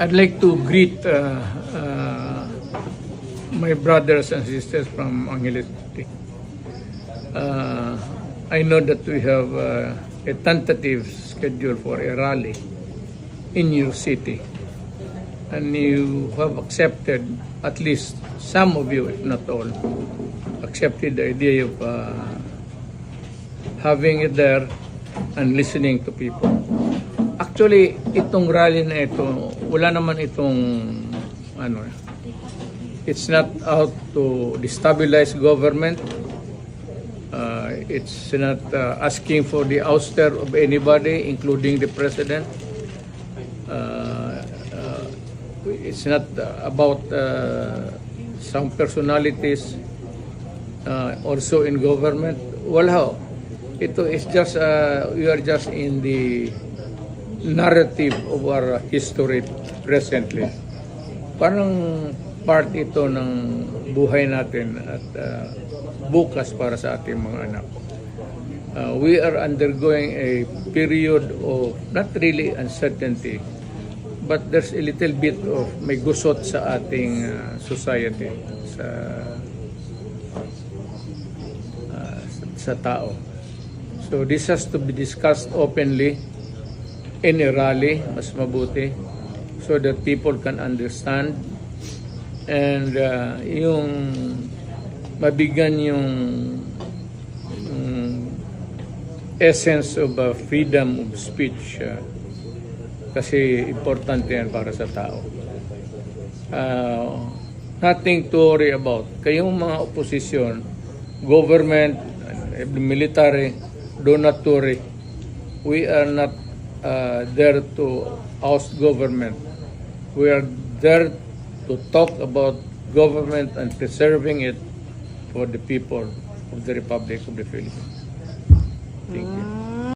I'd like to greet my brothers and sisters from Angeles City. I know that we have a tentative schedule for a rally in your city, and you have accepted, at least some of you, if not all, accepted the idea of having it there and listening to people. Actually, itong rally na ito, wala naman itong it's not out to destabilize government. It's not asking for the ouster of anybody, including the president. It's not about some personalities also in government. Wala. Ito is just, we are just in the narrative of our history presently. Parang part ito ng buhay natin at bukas para sa ating mga anak. We are undergoing a period of not really uncertainty, but there's a little bit of may gusot sa ating society, sa tao. So this has to be discussed openly in a rally, mas mabuti, so that people can understand and yung mabigyan yung essence of freedom of speech kasi importante yan para sa tao. Nothing to worry about. Kayong mga opposition, government, military, do not worry. We are not there to oust government. We are there to talk about government and preserving it for the people of the Republic of the Philippines. Thank you.